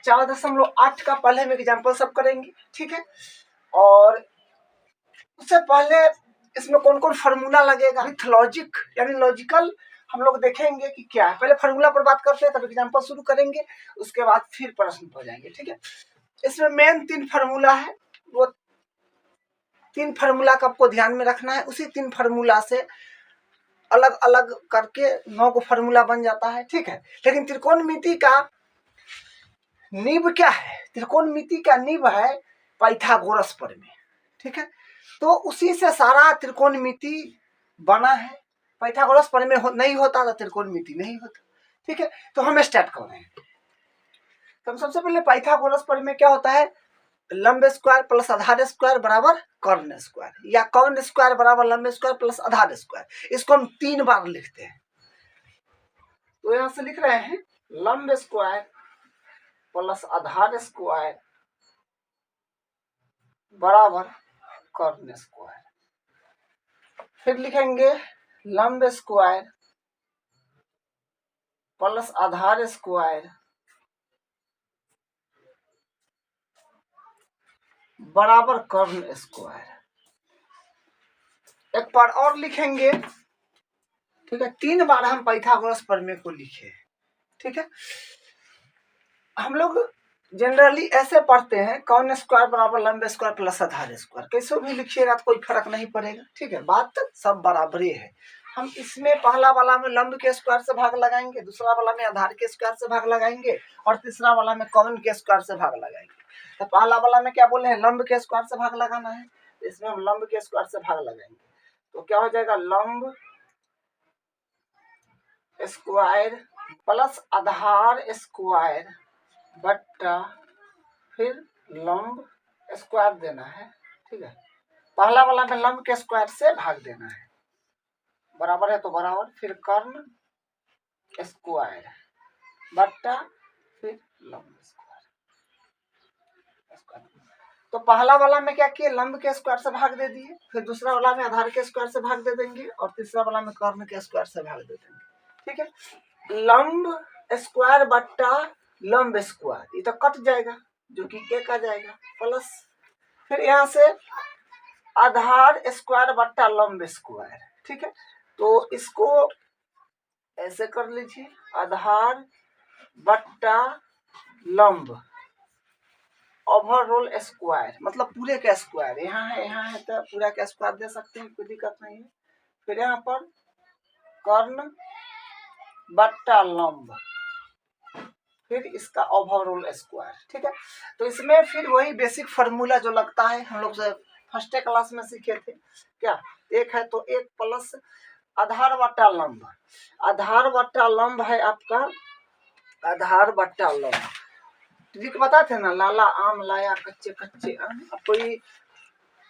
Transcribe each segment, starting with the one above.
4.8 का पहले हम एग्जाम्पल सब करेंगे, ठीक है। और उससे पहले इसमें कौन कौन फार्मूला लगेगा, विथ लॉजिक यानी लॉजिकल हम लोग देखेंगे कि क्या है। पहले फार्मूला पर बात करते हैं, तब एग्जाम्पल शुरू करेंगे, उसके बाद फिर प्रश्न पर जाएंगे, ठीक है। इसमें मेन 3 फार्मूला है, वो 3 फार्मूला का आपको ध्यान में रखना है। उसी 3 फार्मूला से अलग अलग करके 9 को फार्मूला बन जाता है, ठीक है। लेकिन त्रिकोणमिति का नींव क्या है, त्रिकोणमिति का नींव है पाइथागोरस प्रमेय, ठीक है। तो उसी से सारा त्रिकोणमिति बना है। पाइथागोरस प्रमेय नहीं होता तो त्रिकोणमिति नहीं होता, ठीक है। तो हम स्टार्ट कर रहे हैं। तो हम सबसे पहले पाइथागोरस प्रमेय क्या होता है, लंब स्क्वायर प्लस आधार स्क्वायर बराबर कर्ण स्क्वायर, या कर्ण स्क्वायर बराबर लंब स्क्वायर प्लस आधार स्क्वायर। इसको हम 3 बार लिखते हैं। तो यहां से लिख रहे हैं लंब स्क्वायर प्लस आधार स्क्वायर बराबर कर्ण स्क्वायर। फिर लिखेंगे लंब स्क्वायर प्लस आधार स्क्वायर बराबर कर्ण स्क्वायर। एक बार और लिखेंगे, ठीक है। 3 बार हम पाइथागोरस प्रमेय को लिखे, ठीक है। हम लोग जनरली ऐसे पढ़ते हैं कर्ण स्क्वायर बराबर लंब स्क्वायर प्लस आधार स्क्वायर। कैसे भी लिखिएगा तो कोई फर्क नहीं पड़ेगा, ठीक है। बात सब बराबर है। हम इसमें पहला वाला में लंब के स्क्वायर से भाग लगाएंगे, दूसरा वाला में आधार के स्क्वायर से भाग लगाएंगे, और तीसरा वाला में कर्ण के स्क्वायर से भाग लगाएंगे। तो पहला वाला में क्या बोले हैं, लंब के स्क्वायर से भाग लगाना है, इसमें हम लंब के स्क्वायर से भाग लगाएंगे। तो क्या हो जाएगा, लंब स्क्वायर प्लस आधार स्क्वायर बट्टा फिर लंब स्क्वायर देना है, ठीक है। पहला वाला में लंब के स्क्वायर से भाग देना है, बराबर है तो बराबर, फिर कर्ण स्क्वायर बट्टा फिर लंब स्क्वायर। तो पहला वाला में क्या किए, लंब के स्क्वायर से भाग दे दिए, फिर दूसरा वाला में आधार के स्क्वायर से भाग दे देंगे, और तीसरा वाला में कर्ण के स्क्वायर से भाग दे देंगे, ठीक है। लंब स्क्वायर बट्टा लंब स्क्वायर, ये तो कट जाएगा, जो कि एक आ जाएगा, प्लस फिर यहाँ से आधार स्क्वायर बट्टा लंब स्क्वायर, ठीक है। तो इसको ऐसे कर लीजिए, आधार बट्टा लंब ओवरऑल स्क्वायर, मतलब पूरे का स्क्वायर, यहाँ है तो पूरा का स्क्वायर दे सकते हैं, कोई दिक्कत नहीं है। फिर यहाँ पर कर्ण बट्टा लंब, फिर इसका ओवरऑल स्क्वायर, ठीक है। तो इसमें फिर वही बेसिक फार्मूला जो लगता है, हम लोग से फर्स्ट क्लास में सीखे थे, क्या एक है तो एक प्लस आधार बट्टा लंब, आधार बट्टा लंब है आपका, आधार बट्टा लंब ट्रिक बताते थे ना, लाला आम लाया कच्चे कच्चे आम, अब कोई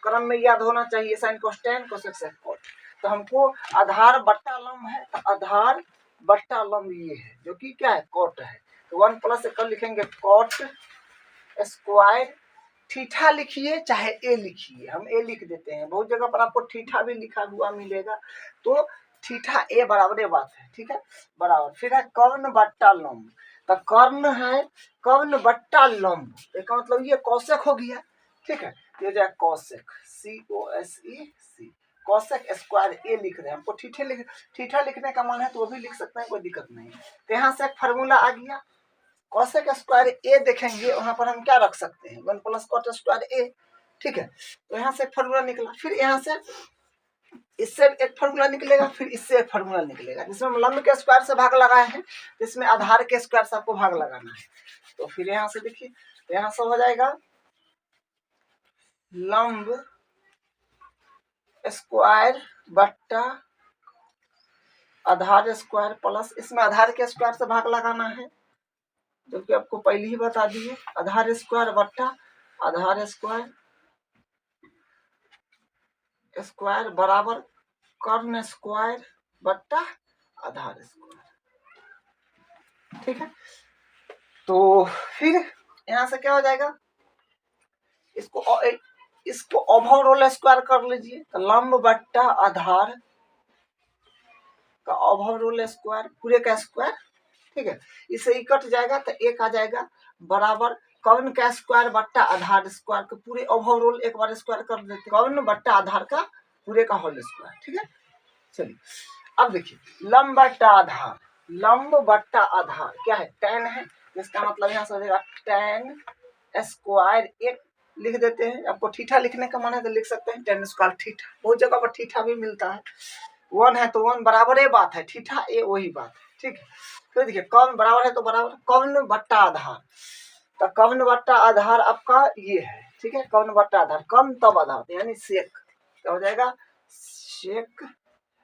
क्रम में याद होना चाहिए, साइन कोस्टेन कोसेक सेक कोट। तो हमको आधार बट्टा लंब है, तो आधार बट्टा लंब ये है, जो कि क्या है, कोट है। तो 1 प्लस से कल लिखेंगे कोट स्क्वायर, थीटा लिखिए चाहे ए लिखिए, हम ए लिख देते हैं, बहुत जगह पर आपको थीटा भी लिखा हुआ मिलेगा, तो थीटा ए बराबर बात है, ठीक है, बराबर। फिर है कर्ण बट्टा लंब, तो कर्ण है कर्ण बट्टा लंब, इसका मतलब ये कोसेक हो गया, ठीक है। ये जाए कोसेक, COSEC, कोसेक स्क्वायर ए लिख रहे हैं, हमको थीटा लिखने का मन है तो वो भी लिख सकते हैं, कोई दिक्कत नहीं। तो यहाँ से एक फार्मूला आ गया, कोसेक स्क्वायर ए देखेंगे, वहां पर हम क्या रख सकते हैं, 1 प्लस कोट स्क्वायर ए, ठीक है। तो यहाँ से एक फार्मूला निकला, फिर यहाँ से इससे एक फार्मूला निकलेगा, फिर इससे एक फार्मूला निकलेगा, जिसमें हम लंब के स्क्वायर से भाग लगाए हैं, जिसमें आधार के स्क्वायर से आपको भाग लगाना है। तो फिर यहाँ से देखिए, यहाँ से हो जाएगा लंब स्क्वायर बट्टा आधार स्क्वायर प्लस, इसमें आधार के स्क्वायर से भाग लगाना है, जो कि आपको पहले ही बता दिए, आधार स्क्वायर बट्टा आधार स्क्वायर स्क्वायर बराबर कर्ण स्क्वायर बट्टा आधार स्क्वायर, ठीक है। तो फिर यहाँ से क्या हो जाएगा, इसको ओवरऑल स्क्वायर कर लीजिए, तो लंब बट्टा आधार का ओवरऑल स्क्वायर, पूरे का स्क्वायर, ठीक है, इससे ही कट जाएगा तो एक आ जाएगा बराबर कौन का स्क्वायर बट्टा आधार स्क्वायर के पूरे ओवरऑल एक बार स्क्वायर कर देते, कौन बट्टा आधार का पूरे का होल स्क्वायर। ठीक है, चलिए अब देखिए लंब बट्टा आधार, लंब बट्टा आधार क्या है, tan है, इसका मतलब यहाँ से हो जाएगा tan स्क्वायर एक लिख देते हैं। आपको थीटा लिखने का मन है तो लिख सकते हैं tan स्क्वायर थीटा, बहुत जगह पर थीटा भी मिलता है। 1 है तो 1 बराबर है बात है, थीटा ए वही बात है। ठीक है, तो देखिए कौन बराबर है तो बराबर कौन बट्टा आधार, तो कौन बट्टा आधार आपका ये है। ठीक है, कौन बट्टा आधार कम तब आधार यानी सेक, क्या हो जाएगा सेक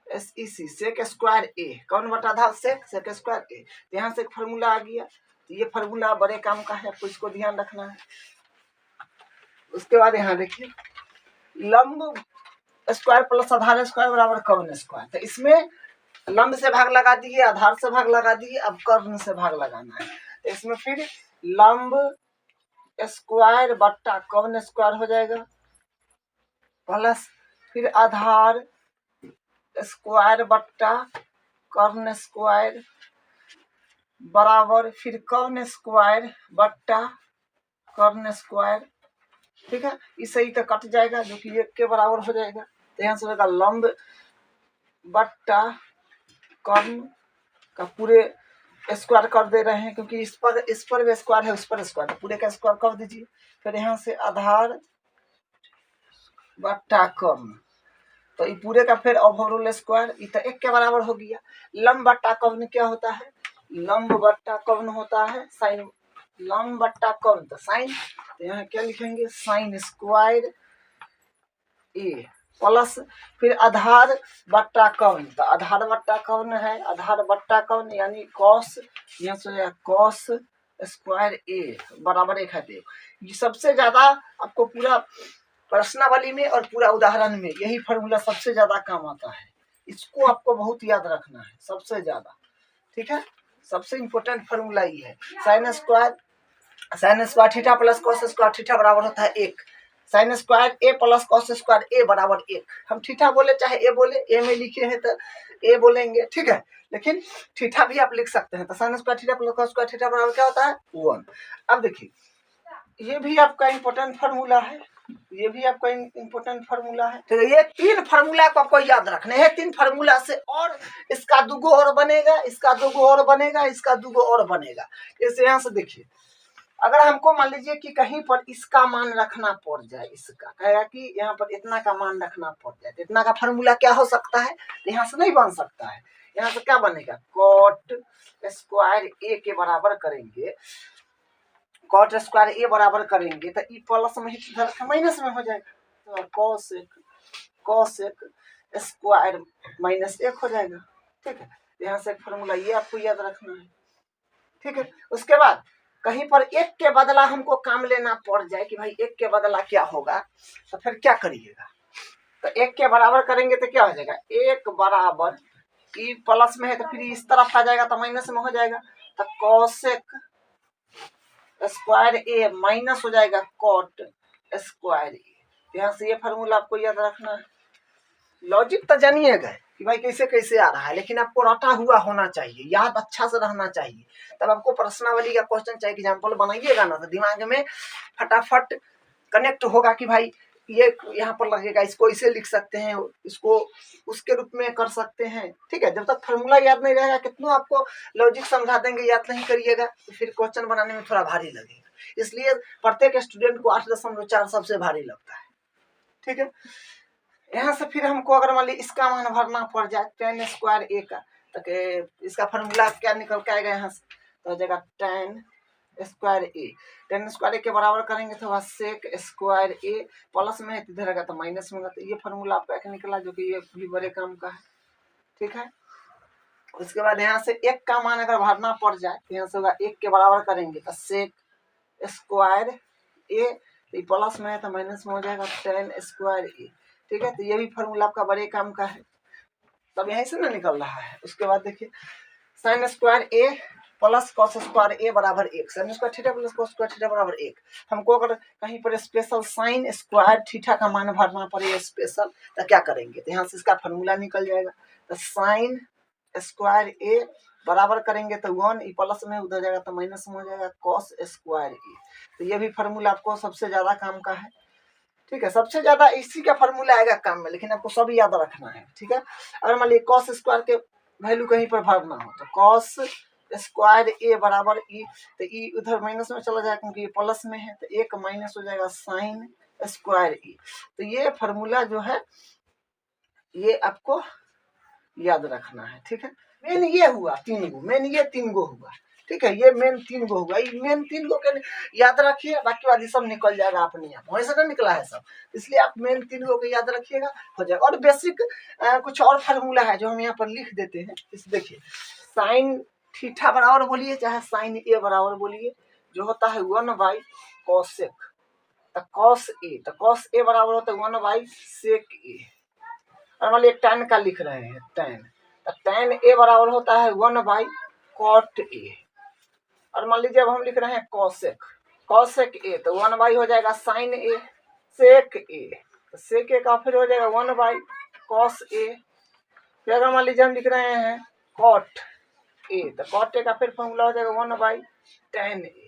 SEC सेक स्क्वायर ए, कौन बटा आधार सेक स्क्वायर ए। यहाँ से एक फार्मूला आ गया, तो ये फार्मूला बड़े काम का है, आपको इसको ध्यान रखना है। उसके बाद यहाँ देखिए लंब स्क्वायर प्लस आधार स्क्वायर बराबर कर्ण स्क्वायर, तो इसमें लंब से भाग लगा दिए, आधार से भाग लगा दिए, अब कर्ण से भाग लगाना है। तो इसमें फिर लंब स्क्वायर बट्टा कर्ण स्क्वायर हो जाएगा प्लस फिर आधार स्क्वायर बट्टा कर्ण स्क्वायर बराबर फिर कर्ण स्क्वायर बट्टा कर्ण स्क्वायर। ठीक है, इससे ही तो कट जाएगा जो कि एक के बराबर हो जाएगा। तो यहाँ से होगा लंब बट्टा कर्ण का पूरे स्क्वायर कर दे रहे हैं, क्योंकि इस पर भी स्क्वायर है, उस पर स्क्वायर, पूरे का स्क्वायर कर दीजिए। फिर यहाँ से आधार बट्टा कर्ण, तो ये पूरे का फिर ओवरऑल स्क्वायर, ये तो एक के बराबर हो गया। लंब बट्टा कर्ण क्या होता है, लंब बट्टा कर्ण होता है साइन, लंब बट्टा कर्ण तो साइन, तो यहाँ क्या लिखेंगे साइन स्क्वायर ए प्लस फिर आधार बट्टा कर्ण, तो आधार बट्टा कर्ण है, आधार बट्टा कर्ण यानी कॉस, यहाँ से कॉस स्क्वायर ए बराबर एक है। ये सबसे ज्यादा आपको पूरा प्रश्नावली में और पूरा उदाहरण में यही फार्मूला सबसे ज्यादा काम आता है, इसको आपको बहुत याद रखना है सबसे ज्यादा। ठीक है, सबसे इम्पोर्टेंट फार्मूला ये है। Sine square theta plus cos square theta बराबर होता है एक, साइन स्क्वायर ए प्लस कॉस स्क्वायर ए बराबर एक। हम थीटा बोले चाहे ए बोले, ए में लिखे हैं तो ए बोलेंगे, ठीक है, लेकिन थीटा भी आप लिख सकते हैं। तो sine square theta plus cos square theta बराबर क्या होता है 1। अब देखिए ये भी आपका इम्पोर्टेंट फार्मूला है, ये भी आपका इम्पोर्टेंट फार्मूला है। तो ये 3 फार्मूला को आपको याद रखने हैं। 3 फार्मूला से और इसका 2 और बनेगा, इसका 2 और बनेगा, इसका 2 और बनेगा। जैसे यहाँ से देखिए अगर हमको मान लीजिए कि कहीं पर इसका मान रखना पड़ जाए, इसका कहेगा कि यहाँ पर इतना का मान रखना पड़ जाए, तो इतना का फार्मूला क्या हो सकता है, तो यहाँ से नहीं बन सकता है। यहाँ से क्या बनेगा कॉट स्क्वायर ए के बराबर करेंगे, कॉट स्क्वायर ए बराबर करेंगे तो ई प्लस में ही माइनस में हो जाएगा, तो कॉसेक स्क्वायर माइनस 1 हो जाएगा। ठीक है, यहाँ से फार्मूला ये आपको याद रखना है। ठीक है, उसके बाद कहीं पर एक के बदला हमको काम लेना पड़ जाए कि भाई एक के बदला क्या होगा, तो फिर क्या करिएगा, तो एक के बराबर करेंगे तो क्या हो जाएगा एक बराबर ई प्लस में है तो फिर इस तरफ आ जाएगा तो माइनस में हो जाएगा, तो कॉसेक स्क्वायर ए माइनस हो जाएगा कॉट स्क्वायर ए। यहाँ से ये फार्मूला आपको याद रखना है। लॉजिक तो जानिएगा कि भाई कैसे कैसे आ रहा है, लेकिन आपको रटा हुआ होना चाहिए, याद अच्छा से रहना चाहिए। तब आपको प्रश्नावली का क्वेश्चन चाहिए एग्जाम्पल बनाइएगा ना, तो दिमाग में फटाफट कनेक्ट होगा कि भाई ये यहाँ पर लगेगा, इसको इसे लिख सकते हैं, इसको उसके रूप में कर सकते हैं। ठीक है, जब तक फार्मूला याद नहीं रहेगा, कितना आपको लॉजिक समझा देंगे याद नहीं करिएगा तो फिर क्वेश्चन बनाने में थोड़ा भारी लगेगा। इसलिए प्रत्येक स्टूडेंट को 8.4 सबसे भारी लगता है। ठीक है, यहाँ से फिर हमको अगर मान ली इसका मान भरना पड़ जाए tan स्क्वायर ए का, तो इसका फार्मूला क्या निकल के आएगा यहाँ से, तो हो जाएगा tan स्क्वायर ए, tan स्क्वायर ए के बराबर करेंगे तो सेक स्क्वायर ए प्लस में इधर रहेगा तो माइनस में होगा। तो ये फार्मूला आपका एक निकला जो कि ये भी बड़े काम का है। ठीक है, उसके बाद यहाँ से एक का मान अगर भरना पड़ जाए तो यहाँ से होगा 1 के बराबर करेंगे तो सेक स्क्वायर ए, प्लस में है तो माइनस में हो जाएगा tan स्क्वायर ए। ठीक है, तो ये भी फार्मूला आपका बड़े काम का है, तब यहीं से ना निकल रहा है। उसके बाद देखिए साइन स्क्वायर ए प्लस कॉस स्क्वायर ए बराबर 1, sine square theta plus cos square theta बराबर 1। हमको अगर कहीं पर स्पेशल साइन स्क्वायर थीटा का मान भरना पड़े स्पेशल, तो क्या करेंगे, तो यहाँ से इसका फार्मूला निकल जाएगा, तो साइन स्क्वायर ए बराबर करेंगे तो 1 ई प्लस में उधर जाएगा तो माइनस में हो जाएगा कॉस स्क्वायर ई। तो ये भी फार्मूला आपको सबसे ज्यादा काम का है, ठीक है, सबसे ज्यादा इसी का फार्मूला आएगा काम में, लेकिन आपको सब याद रखना है, ठीक है। अगर मान लीजिए कॉस स्क्वायर के वैल्यू कहीं पर भरना हो तो कॉस स्क्वायर ए बराबर ई, तो ई उधर माइनस में चला जाएगा क्योंकि ये प्लस में है, तो एक माइनस हो जाएगा साइन स्क्वायर ई। तो ये फार्मूला जो है ये आपको याद रखना है, ठीक है। मेन ये हुआ 3 गो, मेन ये 3 गो हुआ, ठीक है, ये मेन 3 गो हुआ, ये मेन 3 गो के याद रखिए, बाकी वाली सब निकल जाएगा अपने आप, वैसे ना निकला है सब, इसलिए आप मेन 3 गो के याद रखिएगा, हो जाएगा। और बेसिक कुछ और फार्मूला है जो हम यहाँ पर लिख देते हैं, इस देखिए साइन थीटा बराबर बोलिए चाहे साइन ए बराबर बोलिए, जो होता है 1 कोसेक, तो कॉस ए बराबर होता है 1 सेक ए। और मान लीजिए टैन का लिख रहे हैं टैन, तो टैन ए बराबर होता है 1 कॉट ए। और मान लीजिए अब हम लिख रहे हैं कॉसेक ए, तो 1 हो जाएगा साइन ए, सेक ए, तो सेक ए का फिर हो जाएगा 1 कॉस ए। फिर अगर मान लीजिए हम लिख रहे हैं कॉट ए, तो कॉट ए का फिर फॉर्मूला हो जाएगा 1 टैन ए,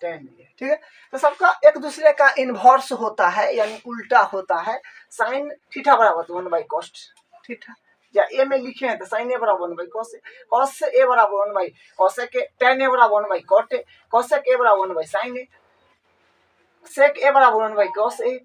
ठीक है। तो सबका एक दूसरे का इनवर्स होता है, यानी उल्टा होता है। साइन थीटा बराबर 1 कॉस थीटा, या ए में लिखे हैं तो साइन ए बराबर 1 कॉस ए, कॉस ए बराबर 1 कॉसेक ए, टैन ए बराबर 1 कॉट ए, कॉसेक ए बराबर 1 साइन ए, सेक ए बराबर 1 कॉस ए,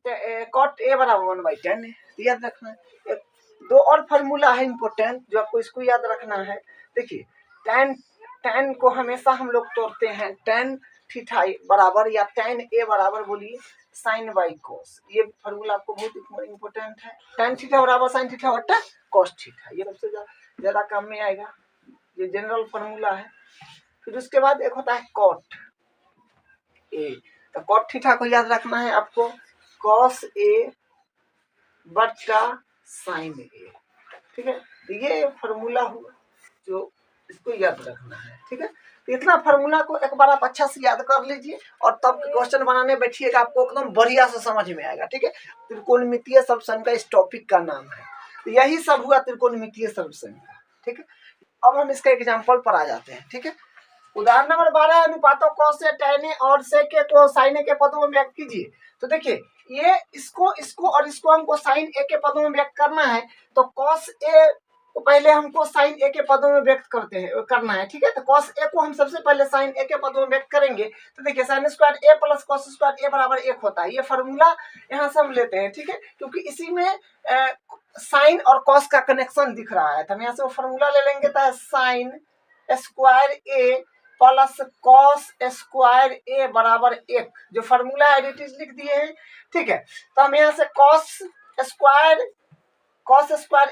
कॉट ए बराबर 1 टैन ए। याद रखना है। दो और फार्मूला है इंपॉर्टेंट जो आपको इसको याद रखना है। देखिए टैन को हमेशा हम लोग तोड़ते हैं, टैन थीटा बराबर या टैन ए बराबर बोलिए साइन बाई कॉस, ये फार्मूला आपको बहुत इंपॉर्टेंट है। टैन थीटा बराबर साइन थीटा बटा कॉस थीटा, ये सबसे ज्यादा काम में आएगा, ये जनरल फार्मूला है। फिर उसके बाद एक होता है कॉट ए, तो कॉट थीटा को याद रखना है आपको कॉस ए बटा साइन ए, ठीक है। तो ये फार्मूला हुआ जो इसको याद रखना है, ठीक है। तो इतना फार्मूला को एक बार आप अच्छा से याद कर लीजिए और तब क्वेश्चन बनाने बैठिएगा, आपको एकदम बढ़िया से समझ में आएगा, ठीक है। त्रिकोणमितीय सर्वसंघ का इस टॉपिक का नाम है, तो यही सब हुआ त्रिकोणमितीय सर्वसंघ का, ठीक है। अब हम इसका एग्जाम्पल पर आ जाते हैं, ठीक है। उदाहरण नंबर 12 अनुपातों कॉस से टैन ए और सेक ए को साइन ए के पदों में व्यक्त कीजिए। तो देखिए ये इसको और इसको हमको साइन ए के पदों में व्यक्त करना है, तो कॉस ए को पहले हमको साइन ए के पदों में व्यक्त करना है, ठीक है। तो कॉस ए को हम सबसे पहले साइन ए के पदों में व्यक्त करेंगे, तो देखिए साइन स्क्वायर ए प्लस कॉस स्क्वायर ए बराबर 1 होता है। ये फार्मूला यहाँ से हम लेते हैं, ठीक है, क्योंकि इसी में साइन और कॉस का कनेक्शन दिख रहा है, तो हम यहाँ से वो फार्मूला ले लेंगे, तो साइन स्क्वायर ए प्लस कॉस स्क्वायर ए बराबर 1, जो फार्मूला है लिख दिए हैं, ठीक है। तो हम यहाँ से कॉस स्क्वायर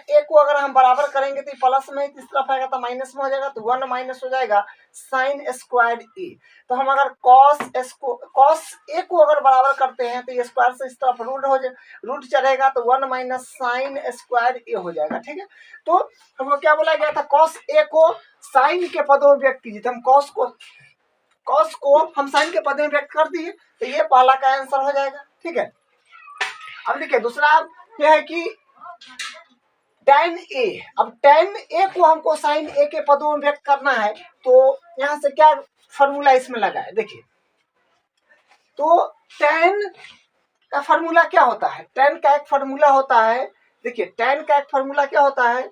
ए को अगर हम बराबर करेंगे तो प्लस में इस तरफ आएगा तो माइनस में हो जाएगा, तो 1 माइनस हो जाएगा साइन स्क्वायर ए। तो हम अगर कॉस ए को अगर बराबर करते हैं तो ये स्क्वायर से इस तरफ रूट चलेगा, तो 1 माइनस साइन स्क्वायर ए हो जाएगा, ठीक है। तो हमको क्या बोला गया था, कॉस ए को साइन के पदों में व्यक्त कीजिए, तो हम कॉस को हम साइन के पदों में व्यक्त कर दिए, तो ये पहला का आंसर हो जाएगा, ठीक है। अब देखिए दूसरा यह है कि टैन ए, अब टैन ए को हमको साइन ए के पदों में व्यक्त करना है, तो यहाँ से क्या फार्मूला इसमें लगा है, देखिए तो टैन का फार्मूला क्या होता है, टैन का एक फार्मूला होता है, देखिए टैन का एक फार्मूला क्या होता है,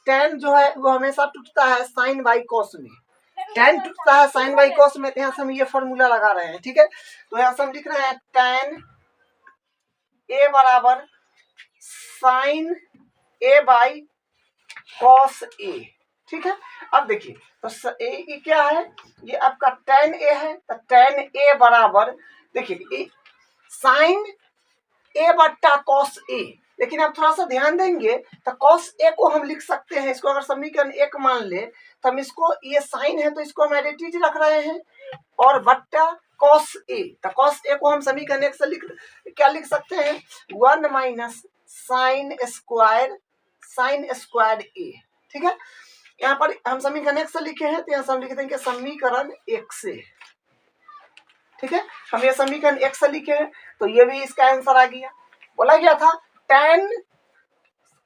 टैन जो है वो हमेशा टूटता है साइन बाई कॉस में, टैन टूटता है साइन बाई कॉस में, तो यहाँ से हम ये फार्मूला लगा रहे हैं, ठीक है। तो यहाँ से हम लिख रहे हैं टैन ए बराबर साइन ए बाई कॉस ए, ठीक है। अब देखिए तो ए क्या है, ये आपका टैन ए है, तो टैन ए बराबर देखिए साइन ए बट्टा कॉस ए, लेकिन आप थोड़ा सा ध्यान देंगे तो कॉस ए को हम लिख सकते हैं, इसको अगर समीकरण 1 मान ले तो हम इसको, ये साइन है तो इसको हम एडिटिव रख रहे हैं, और बट्टा कॉस ए, तो कॉस ए को हम समीकरण 1 से क्या लिख सकते हैं, 1 माइनस साइन स्क्वायर ए, ठीक है। यहाँ पर हम समीकरण 1 से लिखे हैं, तो यहाँ से हम लिख देंगे समीकरण 1 से, ठीक है। हम ये समीकरण 1 से लिखे हैं, तो ये भी इसका आंसर आ गया। बोला गया था टैन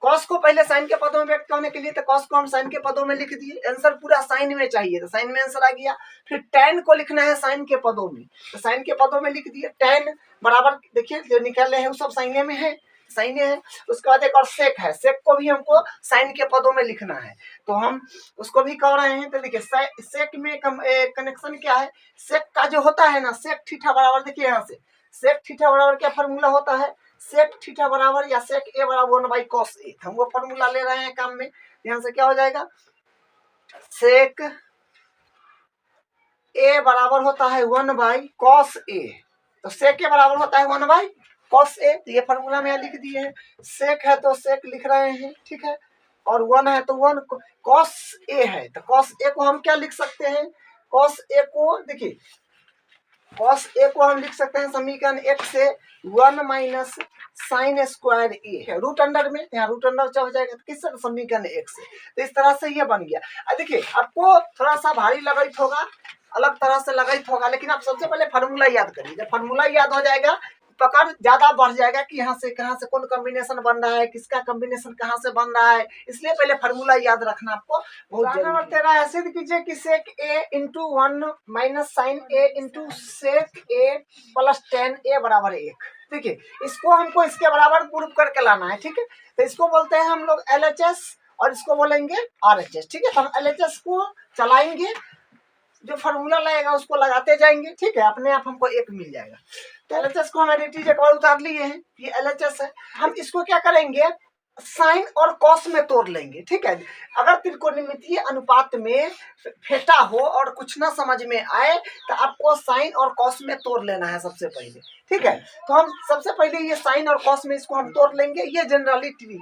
कॉस को पहले साइन के पदों में व्यक्त करने के लिए तो कॉस को हम साइन के पदों में लिख दिए, आंसर पूरा साइन में चाहिए तो साइन में आंसर आ गया। फिर tan को लिखना है साइन के पदों में तो साइन के पदों में लिख दिए, tan बराबर देखिए जो निकाल रहे हैं वो सब साइने में है, साइने है। उसके बाद एक और सेक है, सेक को भी हमको साइन के पदों में लिखना है तो हम उसको भी कर रहे हैं। तो देखिए सेक में कनेक्शन क्या है, सेक का जो होता है ना सेक थीटा बराबर, देखिए यहाँ से सेक थीटा बराबर क्या फॉर्मूला होता है, सेक थीटा बराबर या सेक ए बराबर 1/cos ए, हम वो फॉर्मूला ले रहे हैं काम में। यहाँ से क्या हो जाएगा, सेक ए बराबर होता है 1/cos ए, तो सेक ए बराबर होता है 1/cos ए, तो ये फॉर्मूला में लिख दिए हैं। सेक है तो सेक लिख रहे हैं, ठीक है, और 1 है तो 1, cos ए है तो cos ए को हम क्या लिख सकते हैं, cos ए को देखिए cos ए को हम लिख सकते हैं समीकरण 1 से 1 माइनस साइन स्क्वायर ए है, रूट अंडर में यहाँ रूट अंडर हो जाएगा तो किससे, समीकरण 1 से। तो इस तरह से ये बन गया। देखिए आपको थोड़ा सा भारी लगाई होगा, अलग तरह से लगाई होगा, लेकिन आप सबसे पहले फार्मूला याद करिए। जब फार्मूला याद हो जाएगा पकड़ ज्यादा बढ़ जाएगा कि यहाँ से कहाँ से कौन कॉम्बिनेशन बन रहा है, किसका कॉम्बिनेशन कहाँ से बन रहा है, इसलिए पहले फार्मूला याद रखना आपको बहुत जरूरी है। 13 सिद्ध कीजिए कि सेक ए इंटू 1 माइनस साइन ए इंटू सेक ए प्लस tan ए बराबर 1। देखिए इसको हमको इसके बराबर प्रूव करके लाना है, ठीक है। तो इसको बोलते हैं हम लोग LHS और इसको बोलेंगे RHS, ठीक है। तो हम LHS को चलाएंगे, जो फार्मूला लगेगा उसको लगाते जाएंगे, ठीक है, अपने आप हमको 1 मिल जाएगा। तो LHS को हम एडिटिव एक बार उतार लिए हैं, ये LHS है। हम इसको क्या करेंगे, साइन और कॉस में तोड़ लेंगे, ठीक है। अगर त्रिकोणमितीय अनुपात में फेटा हो और कुछ ना समझ में आए तो आपको साइन और कॉस में तोड़ लेना है सबसे पहले, ठीक है। तो हम सबसे पहले ये साइन और कॉस में इसको हम तोड़ लेंगे, ये जनरली ट्रिक है,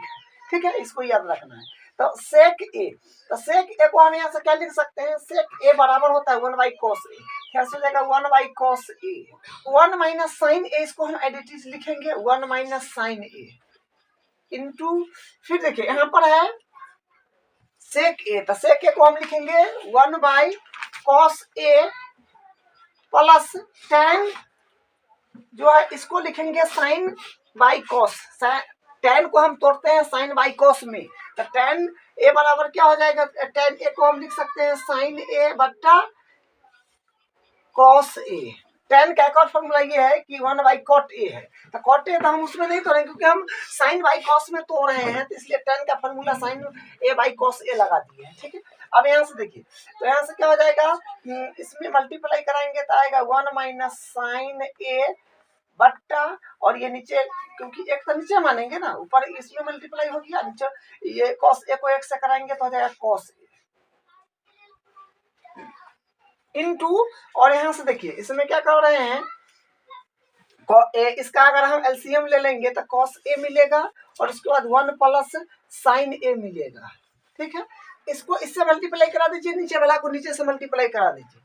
ठीक है, इसको याद रखना है। तो सेक ए, तो सेक ए को हम यहाँ से क्या लिख सकते हैं, सेक ए बराबर होता है 1/cos ए, क्या हो जाएगा 1/cos ए, 1 माइनस साइन ए, इसको हम एडिटिव लिखेंगे 1 माइनस साइन ए इंटू, फिर देखिए यहाँ पर है सेक ए, तो सेक ए को हम लिखेंगे 1/cos ए प्लस tan जो है इसको लिखेंगे साइन बाई कॉस, tan को हम तोड़ते हैं साइन बाई कॉस में, तो tan ए बराबर क्या हो जाएगा, tan ए को हम लिख सकते हैं साइन ए बट्टा कॉस ए। tan का एक और फॉर्मूला ये है कि 1/cot ए है, तो cot ए तो हम उसमें नहीं तोड़ेंगे क्योंकि हम साइन बाई कॉस में तोड़ रहे हैं, तो इसलिए tan का formula sine A by cos A लगा दिए हैं, ठीक है। अब यहाँ से देखिए, तो यहाँ से क्या हो जाएगा, इसमें मल्टीप्लाई कराएंगे तो आएगा 1 माइनस साइन ए बट्टा, और ये नीचे क्योंकि एक तो नीचे मानेंगे ना, ऊपर इसमें मल्टीप्लाई हो गया, नीचे ये cos ए को 1 से कराएंगे तो हो जाएगा cos ए इनटू, और यहाँ से देखिए इसमें क्या कर रहे हैं, इसका अगर हम एलसीएम ले लेंगे तो cos ए मिलेगा और उसके बाद 1 प्लस साइन ए मिलेगा, ठीक है। इसको इससे मल्टीप्लाई करा दीजिए, नीचे वाला को नीचे से मल्टीप्लाई करा दीजिए,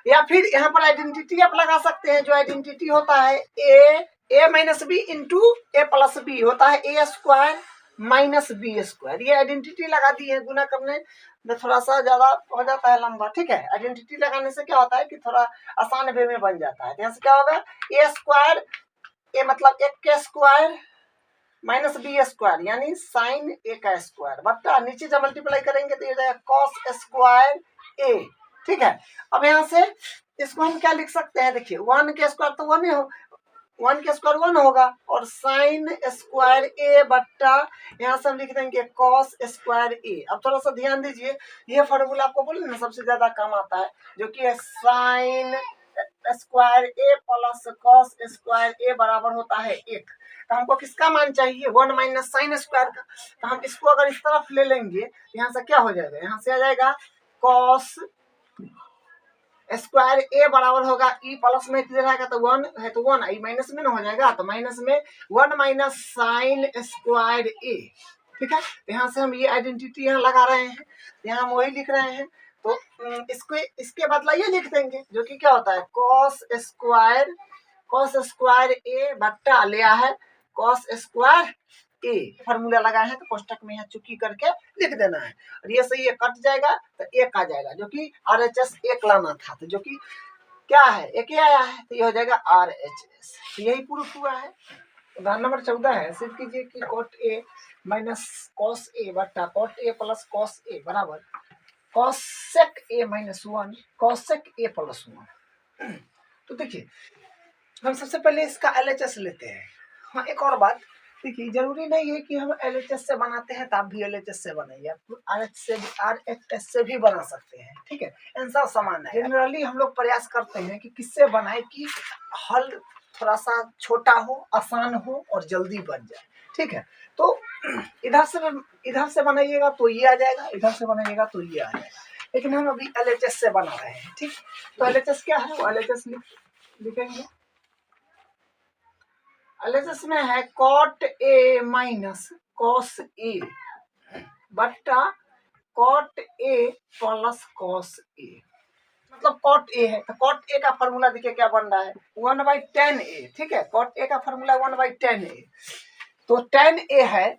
या फिर यहाँ पर आइडेंटिटी आप लगा सकते हैं, जो आइडेंटिटी होता है ए माइनस बी इंटू ए प्लस बी होता है ए स्क्वायर माइनस बी स्क्वायर, ये आइडेंटिटी लगा दी है, गुना करने में थोड़ा सा ज्यादा हो जाता है लंबा, ठीक है। आइडेंटिटी लगाने से क्या होता है कि थोड़ा आसान वे में बन जाता है। यहाँ से क्या होगा, ए स्क्वायर, ए मतलब 1 के स्क्वायर माइनस बी स्क्वायर यानी साइन ए का स्क्वायर बट्टा नीचे जब मल्टीप्लाई करेंगे तो ये जाएगा कॉस स्क्वायर ए, ठीक है। अब यहाँ से इसको हम क्या लिख सकते हैं, देखिए 1 के स्क्वायर तो 1 ही हो, 1 के स्क्वायर 1 होगा और साइन स्क्वायर ए बट्टा यहाँ से हम लिख देंगे कॉस स्क्वायर ए। अब थोड़ा सा ध्यान दीजिए, ये फॉर्मूला आपको बोले ना सबसे ज्यादा काम आता है, जो कि है साइन स्क्वायर ए प्लस कॉस स्क्वायर ए बराबर होता है 1। तो हमको किसका मान चाहिए, 1 माइनस साइन स्क्वायर का, तो हम इसको अगर इस तरफ ले लेंगे तो यहाँ से क्या हो जाएगा, यहाँ से आ जाएगा कॉस स्क्वायर ए बराबर होगा ई प्लस में इधर आएगा तो 1 है तो 1 आई माइनस में ना हो जाएगा, तो माइनस में 1 माइनस साइन स्क्वायर ए, ठीक है। यहाँ से हम ये आइडेंटिटी यहाँ लगा रहे हैं, यहाँ हम वही लिख रहे हैं, तो इसको इसके बदला ये लिख देंगे जो कि क्या होता है कॉस स्क्वायर ए बट्टा लिया है कॉस स्क्वायर ए, फार्मूला लगाए हैं तो कोष्टक में यहाँ चुकी करके लिख देना है, और ये सही है कट जाएगा तो 1 आ जाएगा, जो कि RHS 1 लाना था, तो जो कि क्या है 1 आया है, तो ये हो जाएगा RHS। तो यही प्रूफ हुआ है। उदाहरण नंबर 14 है, सिद्ध कीजिए कि cot A minus cos A बट्टा cot A plus cos A बराबर कॉसेक ए माइनस 1 कॉसेक ए प्लस 1। तो देखिए हम सबसे पहले इसका LHS लेते हैं। हाँ, एक और बात देखिए, जरूरी नहीं है कि हम LHS से बनाते हैं तो आप भी LHS से बनाइए, आप RHS से भी बना सकते हैं, ठीक है। आंसर समान है। जनरली हम लोग प्रयास करते हैं कि किससे बनाए कि हल थोड़ा सा छोटा हो, आसान हो और जल्दी बन जाए, ठीक है। तो इधर से बनाइएगा तो ये आ जाएगा, इधर से बनाइएगा तो ये आ जाएगा, लेकिन हम अभी LHS से बना रहे हैं, ठीक। तो LHS क्या है, वो LHS लिखेंगे। LHS में है cot A minus cos A बट्टा cot A plus cos A, मतलब कॉट ए है तो कॉट ए का फॉर्मूला देखिए क्या बन रहा है 1/10a, ठीक है। कॉट ए का फॉर्मूला 1/10a, तो 10a है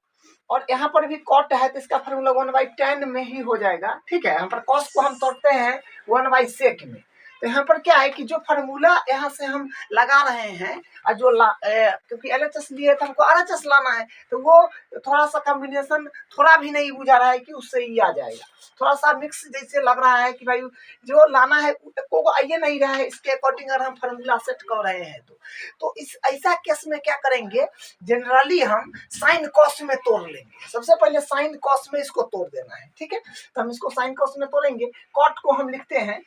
और यहाँ पर भी कॉट है तो इसका फॉर्मूला 1/10 में ही हो जाएगा, ठीक है। यहाँ पर कॉस को हम तोड़ते हैं 1/sec में, तो यहाँ पर क्या है कि जो फार्मूला यहाँ से हम लगा रहे हैं और जो क्योंकि LHS लिए तो हमको RHS लाना है, तो वो थोड़ा सा कॉम्बिनेशन थोड़ा भी नहीं बुझा रहा है कि उससे ये आ जाएगा, थोड़ा सा मिक्स जैसे लग रहा है कि भाई जो लाना है को आइए नहीं रहा है, इसके अकॉर्डिंग अगर हम फार्मूला सेट कर रहे हैं तो इस ऐसा केस में क्या करेंगे, जनरली हम साइन कॉस में तोड़ लेंगे। सबसे पहले साइन कॉस में इसको तोड़ देना है, ठीक है। तो हम इसको साइन कॉस में तोड़ेंगे। कॉट को हम लिखते हैं,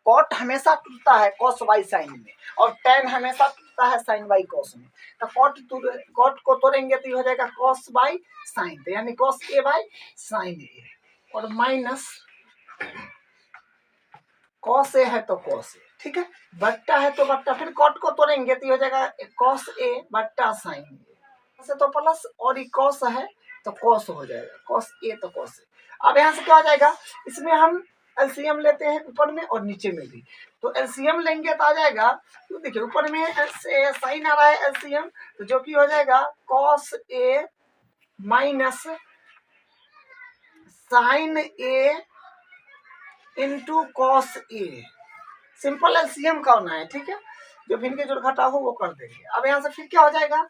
कॉट हमेशा टूटता है कॉस बाई साइन में और टेन हमेशा टूटता है साइन बाई कॉस में। तो कॉट को तोड़ेंगे तो ये हो जाएगा कॉस बाई साइन, तो यानी कॉस ए बाई साइन ए और माइनस कॉस ए है तो कॉस ए, ठीक है। बट्टा है तो बट्टा, फिर कॉट को तोड़ेंगे तो ये हो जाएगा कॉस ए बट्टा साइन ए से तो प्लस और ये कॉस है तो कॉस हो जाएगा कॉस ए तो कॉस ए। अब यहाँ से क्या हो जाएगा, इसमें हम एलसीएम लेते हैं ऊपर में और नीचे में भी, तो एलसीएम लेंगे तो आ जाएगा, तो देखिए ऊपर में साइन आ रहा है एलसीएम, तो जो कि हो जाएगा cos A minus sign A into cos A. Simple LCM करना है, ठीक है। जो भिन्न के जोड़ घटा हो वो कर देंगे। अब यहाँ से फिर क्या हो जाएगा,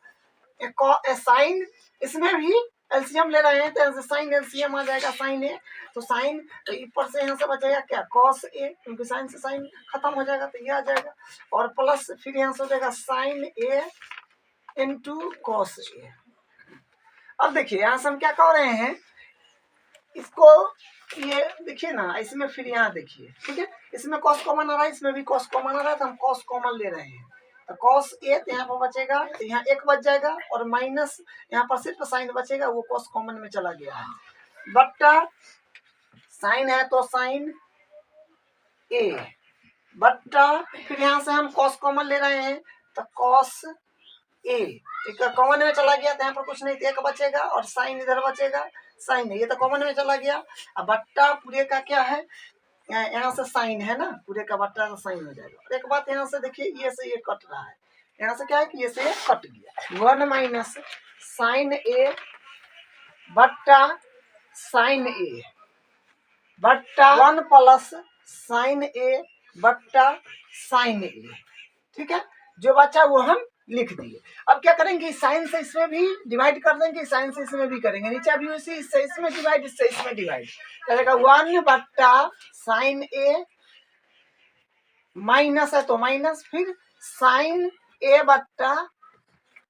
साइन, इसमें भी एलसीएम ले रहे हैं तो यहाँ से साइन एलसीएम आ जाएगा साइन ए, तो साइन ऊपर से यहाँ से बचेगा क्या कॉस ए, क्योंकि साइन से साइन खत्म हो जाएगा तो ये आ जाएगा और प्लस फिर यहाँ से हो जाएगा sign A into cos A. अब देखिए यहाँ से हम क्या कर रहे हैं, इसको ये देखिए ना, इसमें फिर यहाँ देखिए, ठीक है। इसमें कॉस कॉमन आ रहा है, इसमें भी कॉस कॉमन आ रहा है, तो हम कॉस कॉमन ले रहे हैं, तो कॉस ए यहाँ पर बचेगा, तो यहाँ एक बच जाएगा और माइनस यहाँ पर सिर्फ साइन बचेगा, वो कॉस कॉमन में चला गया है, बट्टा साइन है तो साइन ए बट्टा फिर यहाँ से हम कॉस कॉमन ले रहे हैं तो कॉस ए, एक कॉमन में चला गया तो यहाँ पर कुछ नहीं, एक बचेगा और साइन इधर बचेगा साइन है, ये तो कॉमन में चला गया। अब बट्टा पूरे का क्या है, यहाँ से साइन है ना, पूरे का बट्टा का साइन हो जाएगा। और एक बात यहाँ से देखिए, ये से ये कट रहा है, यहाँ से क्या है कि ये से ये कट गया, 1 माइनस साइन ए बट्टा साइन ए बट्टा 1 प्लस साइन ए बट्टा साइन ए, ठीक है। जो बचा वो हम लिख दिए। अब क्या करेंगे, साइन से इसमें भी डिवाइड कर देंगे, साइन से इसमें भी करेंगे, नीचे भी उसी इससे इसमें डिवाइड, इससे इसमें डिवाइड करेगा, 1 बट्टा साइन ए माइनस है तो माइनस फिर साइन ए बट्टा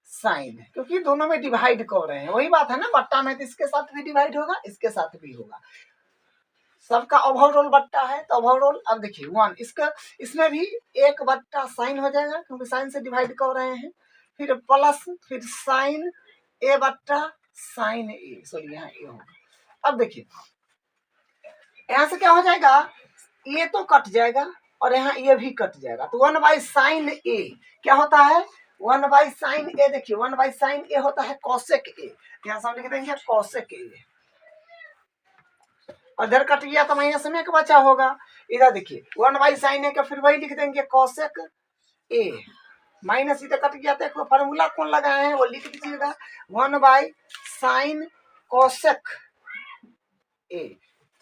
साइन, क्योंकि दोनों में डिवाइड कर रहे हैं, वही बात है ना, बट्टा में तो इसके साथ भी डिवाइड होगा, इसके साथ भी होगा, सबका ओवरऑल बट्टा है तो ओवरऑल। अब देखिए 1, इसका इसमें भी 1 बट्टा साइन हो जाएगा क्योंकि साइन से डिवाइड कर रहे हैं, फिर प्लस फिर साइन ए बट्टा साइन ए, सॉरी यहाँ ए होगा। अब देखिए यहाँ से क्या हो जाएगा, ये तो कट जाएगा और यहाँ ये भी कट जाएगा, तो 1 बाई साइन ए क्या होता है, 1 बाई साइन ए, देखिए 1 बाई साइन ए होता है कॉसेक ए, यहाँ से हम लिख देंगे कॉसेक ए, इधर कट गया तो माइनस में एक बचा होगा, इधर देखिए 1 बाई साइन ए का फिर वही लिख देंगे कॉसेक ए, माइनस इधर कट गया तो फार्मूला कौन लगाए हैं वो लिख दीजिएगा, 1 बाई साइन कॉसेक ए,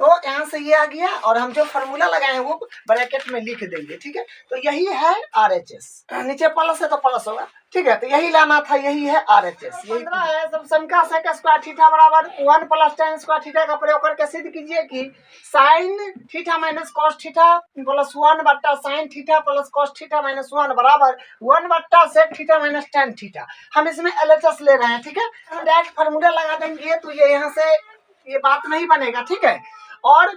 तो यहाँ से ये आ गया और हम जो फॉर्मूला लगाए हैं वो ब्रैकेट में लिख देंगे, ठीक है। तो यही है RHS, नीचे प्लस है तो प्लस होगा, ठीक है। तो यही लाना था, यही है RHS। यही है सब संख्या sec स्क्वायर थीटा बराबर 1 + tan स्क्वायर थीटा का प्रयोग करके सिद्ध कीजिए कि sin theta minus cos theta plus 1 sin theta plus cos theta minus 1 बराबर 1 sec theta minus tan theta. हम इसमें LHS ले रहे हैं, ठीक है। हम डायरेक्ट फार्मूला लगा देंगे तो ये यहाँ से ये बात नहीं बनेगा, ठीक है। और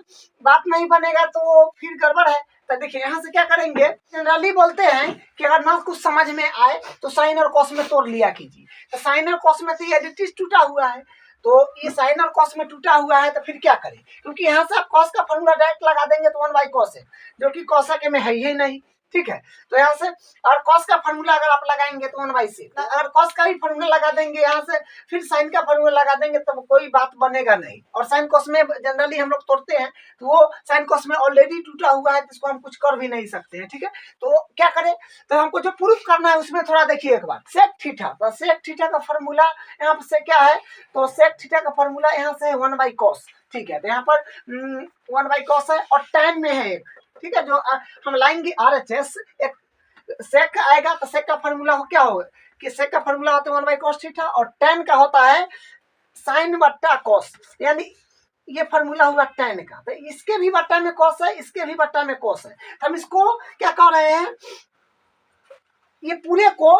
बात नहीं बनेगा तो फिर गड़बड़ है। तो देखिए यहाँ से क्या करेंगे, जनरली बोलते हैं कि अगर ना कुछ समझ में आए तो साइन और कॉस में तोड़ लिया कीजिए। तो साइन और कॉस में तो ये एडिटिव टूटा हुआ है, तो ये साइन और कॉस में टूटा हुआ है तो फिर क्या करें, क्योंकि यहाँ से आप कॉस का फॉर्मूला डायरेक्ट लगा देंगे तो 1/cos है, जो कि कोसा में है ही नहीं, ठीक है। तो यहाँ से और कॉस का फॉर्मूला अगर आप लगाएंगे तो 1/sec, अगर कॉस का भी फॉर्मूला लगा देंगे यहाँ से फिर साइन का फॉर्मूला लगा देंगे तो कोई बात बनेगा नहीं। और साइन कॉस में जनरली हम लोग तोड़ते हैं तो वो साइन कॉस में ऑलरेडी टूटा हुआ है तो इसको हम कुछ कर भी नहीं सकते हैं, ठीक है। तो क्या करें, तो हमको जो प्रूफ करना है उसमें थोड़ा देखिए एक बार सेक थीटा। तो सेक थीटा का फॉर्मूला यहाँ से क्या है, तो सेक थीटा का फॉर्मूला यहाँ से 1/cos, ठीक है। तो यहाँ पर 1/cos है और tan में है, ठीक है। जो हम लाएंगे RHS, एक सेक आएगा तो सेक का फॉर्मूला क्या होगा कि सेक का फॉर्मूला होता है 1/cos थीटा और tan का होता है sin बट्टा cos, यानी ये फॉर्मूला हुआ tan का। तो इसके भी बट्टा में cos है, इसके भी बट्टा में cos है। तो हम इसको क्या कर रहे हैं, ये पूरे को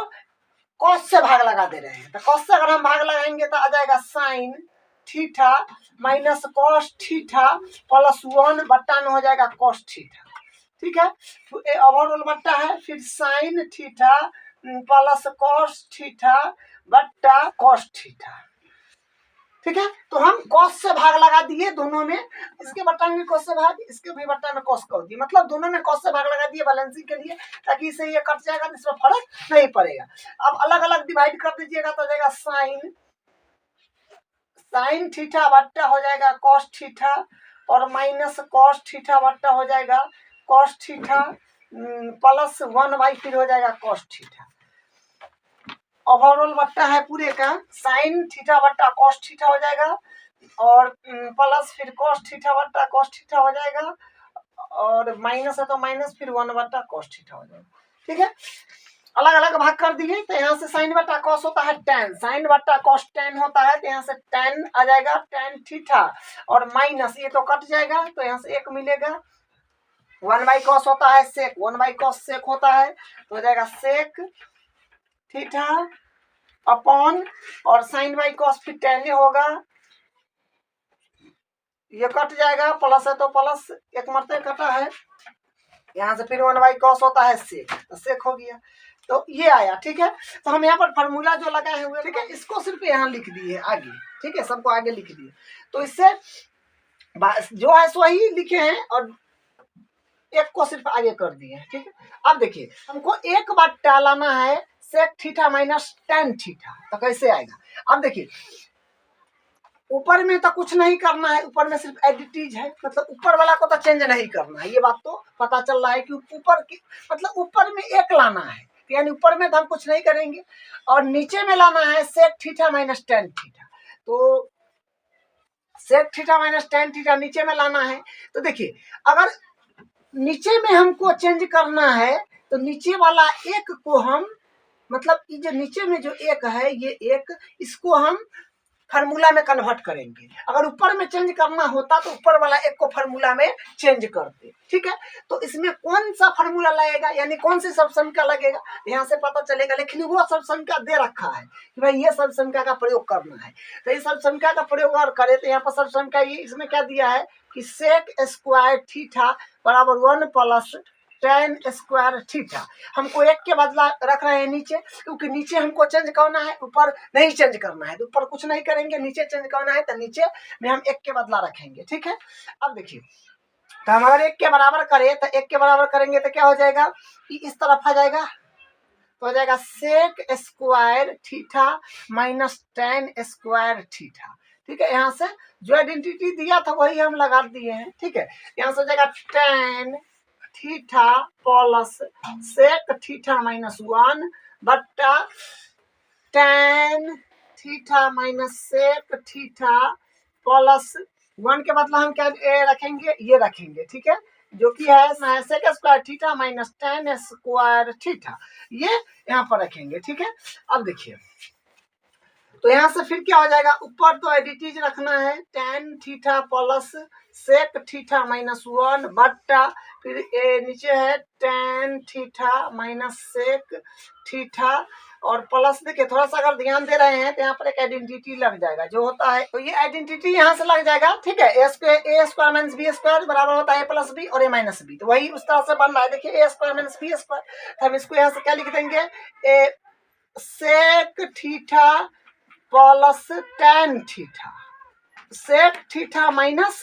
cos से भाग लगा दे रहे हैं। तो cos से अगर हम भाग लगाएंगे तो आ जाएगा sin theta minus cos theta plus 1 बट्टा में हो जाएगा cos थीटा, ठीक है। तो ये ओवरऑल बट्टा है, फिर sine theta plus cos theta बट्टा cos थीटा, ठीक है। तो हम cos से भाग लगा दिए दोनों में, इसके बट्टा में cos से भाग, इसके भी बट्टा में cos कर दिए, मतलब दोनों में cos से भाग लगा दिए बैलेंसिंग के लिए, ताकि इससे ये कट जाएगा तो इसमें फर्क नहीं पड़ेगा। अब अलग अलग डिवाइड कर दीजिएगा तो हो जाएगा साइन थीटा बट्टा हो जाएगा cos थीटा और माइनस cos थीटा बट्टा हो जाएगा cos थीटा प्लस 1 फिर हो जाएगा cos थीटा। ओवरऑल बट्टा है पूरे का साइन थीटा बट्टा cos थीटा हो जाएगा और प्लस फिर cos थीटा बट्टा cos थीटा हो जाएगा और माइनस है तो माइनस फिर 1 बट्टा cos थीटा हो जाएगा, ठीक है। अलग अलग भाग कर दिए। तो यहाँ से साइन बट्टा cos होता है tan, साइन बट्टा cos tan होता है, तो यहाँ से tan आ जाएगा tan थीटा और माइनस ये तो कट जाएगा तो यहाँ से 1 मिलेगा। 1/cos होता है सेक, 1/cos सेक होता है तो हो जाएगा सेक थीटा अपॉन और साइन बाई cos फिर tan होगा, ये कट जाएगा, प्लस है तो प्लस एक मरते कटा है, यहाँ से फिर 1/cos होता है सेक, तो सेक हो गया। तो ये आया, ठीक है। तो हम यहाँ पर फार्मूला जो लगाए हुए, ठीक है, इसको सिर्फ यहाँ लिख दिए आगे, ठीक है, सबको आगे लिख दिए। तो इससे जो है सो ही लिखे हैं और एक को सिर्फ आगे कर दिए हैं, ठीक है। अब देखिए हमको एक बार टालाना है sec theta minus tan theta, तो कैसे आएगा। अब देखिए ऊपर में तो कुछ नहीं करना है, ऊपर में सिर्फ एडिटीज है, मतलब ऊपर वाला को तो चेंज नहीं करना है, ये बात तो पता चल रहा है कि ऊपर की मतलब ऊपर में एक लाना है, यानी ऊपर में तो हम कुछ नहीं करेंगे और नीचे में लाना है sec theta minus tan theta. तो sec theta minus tan theta नीचे में लाना है। तो देखिए अगर नीचे में हमको चेंज करना है तो नीचे वाला एक को हम मतलब ये जो नीचे में जो एक है ये एक, इसको हम फार्मूला में कन्वर्ट करेंगे। अगर ऊपर में चेंज करना होता तो ऊपर वाला एक को फार्मूला में चेंज करते, ठीक है। तो इसमें कौन सा फार्मूला लगेगा, यानी कौन सी सब संख्या लगेगा यहाँ से पता चलेगा, लेकिन वो सब संख्या दे रखा है कि भाई ये सब संख्या का प्रयोग करना है। तो ये सब संख्या का प्रयोग अगर करे तो यहाँ पर सब संख्या ये इसमें क्या दिया है कि सेक स्क्वायर थीटा बराबर 1 प्लस tan स्क्वायर थीटा। हमको एक के बदला रख रहे हैं नीचे, क्योंकि नीचे हमको चेंज करना है, ऊपर नहीं चेंज करना है। तो ऊपर कुछ नहीं करेंगे, नीचे चेंज करना है तो नीचे में हम एक के बदला रखेंगे, ठीक है। अब देखिए तो हम अगर एक के बराबर करें तो एक के बराबर करेंगे तो क्या हो जाएगा कि इस तरफ आ जाएगा, तो हो जाएगा sec square theta minus tan square theta, ठीक है। यहाँ से जो आइडेंटिटी दिया था वही हम लगा दिए हैं, ठीक है। यहाँ से हो जाएगा tan theta plus sec theta minus 1 बट्टा tan theta minus sec theta plus 1 के बदला हम क्या रखेंगे, ये रखेंगे, ठीक है, जो कि है sec square theta minus tan square theta, ये यहाँ पर रखेंगे, ठीक है। अब देखिए तो यहाँ से फिर क्या हो जाएगा, ऊपर तो एडिटीज रखना है tan theta plus sec theta minus 1 बट्टा फिर नीचे है tan theta minus sec theta और प्लस, देखिए थोड़ा सा अगर ध्यान दे रहे हैं तो यहाँ पर एक आइडेंटिटी लग जाएगा जो होता है, तो ये आइडेंटिटी यहाँ से लग जाएगा, ठीक है। ए स्क्वायर माइनस बी स्क्वायर बराबर होता है ए प्लस बी और ए माइनस बी, तो वही उस तरह से बन रहा है। देखिए A square minus B square, तो हम इसको यहाँ से क्या लिख देंगे, A sec theta plus tan theta, sec theta minus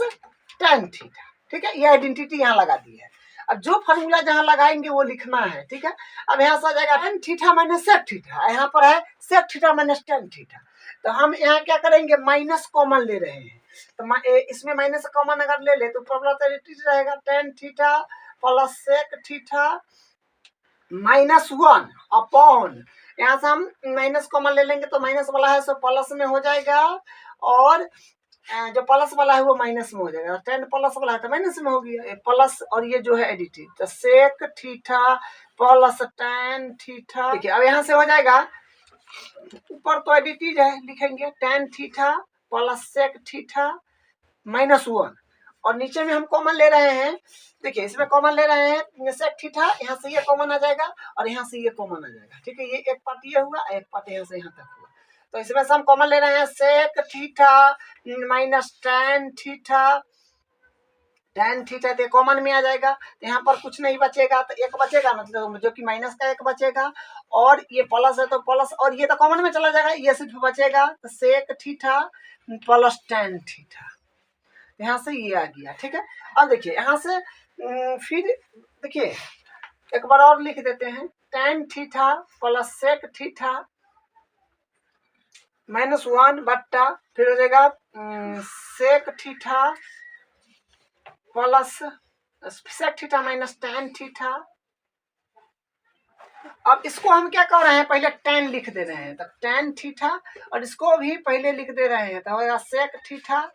tan theta, ठीक है, ये आइडेंटिटी यहाँ लगा दी है। अब जो फॉर्मूला जहाँ लगाएंगे वो लिखना है, ठीक है। अब यहाँ से आ जाएगा tan theta minus sec theta, यहाँ पर है sec theta minus tan theta, तो हम यहाँ क्या करेंगे, माइनस कॉमन ले रहे हैं, तो इसमें माइनस कॉमन अगर ले ले तो प्रोबेबिलिटी रहेगा tan theta plus sec theta minus 1 upon, यहाँ से हम माइनस कॉमन ले लेंगे तो माइनस वाला है सो प्लस में हो जाएगा और जो प्लस वाला है वो माइनस में हो जाएगा, टेन प्लस वाला है तो माइनस में हो गया प्लस, और ये जो है एडिटिव तो sec theta plus tan theta. देखिए अब यहाँ से हो जाएगा, ऊपर तो एडिटिव है लिखेंगे tan theta plus sec theta minus 1 और नीचे में हम कॉमन ले रहे हैं, देखिए इसमें कॉमन ले रहे हैं सेक थीटा, यहाँ से ये कॉमन आ जाएगा और यहाँ से ये कॉमन आ जाएगा, ठीक है, ये एक पार्ट ये हुआ एक पार्ट यहाँ से यहाँ तक हुआ, तो इसमें से हम कॉमन ले रहे हैं sec theta minus tan theta, tan theta तो कॉमन में आ जाएगा, तो यहाँ पर कुछ नहीं बचेगा तो एक बचेगा, मतलब जो कि माइनस का एक बचेगा और ये प्लस है तो प्लस और ये तो कॉमन में चला जाएगा, ये सिर्फ बचेगा तो sec theta plus tan theta, यहाँ से ये आ गया, ठीक है। अब देखिए यहाँ से फिर देखिए एक बार और लिख देते हैं tan theta plus sec theta minus 1 बट्टा फिर हो जाएगा sec theta plus sec theta minus tan theta. अब इसको हम क्या कर रहे हैं, पहले टेन लिख दे रहे हैं, तो टेन थीटा और इसको भी पहले लिख दे रहे हैं, तो होगा सेक थीटा,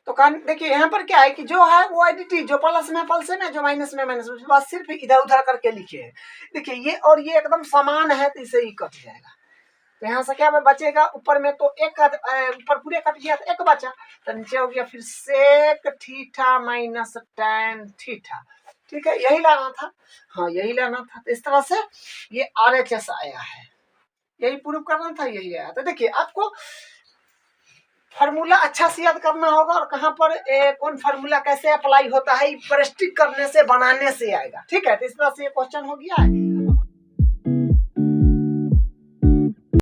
तो देखिए यहाँ पर क्या है कि जो है वो आइडेंटिटी, जो प्लस में प्लस है, जो माइनस में माइनस, उसके बाद सिर्फ इधर उधर करके लिखे है। देखिए ये और ये एकदम समान है तो इसे ही कट जाएगा, तो यहाँ से क्या में बचेगा, ऊपर में तो एक ऊपर पूरे कट गया तो एक बचा, तो नीचे हो गया फिर sec theta minus tan theta, ठीक है, यही लाना था, हाँ यही लाना था, तो इस तरह से ये RHS आया है, यही प्रूव करना था, यही आया। तो देखिए आपको फार्मूला अच्छा से याद करना होगा और कहाँ पर कौन फार्मूला कैसे अप्लाई होता है, प्रैक्टिस करने से बनाने से आएगा, ठीक है। तो इस तरह से ये क्वेश्चन हो गया है।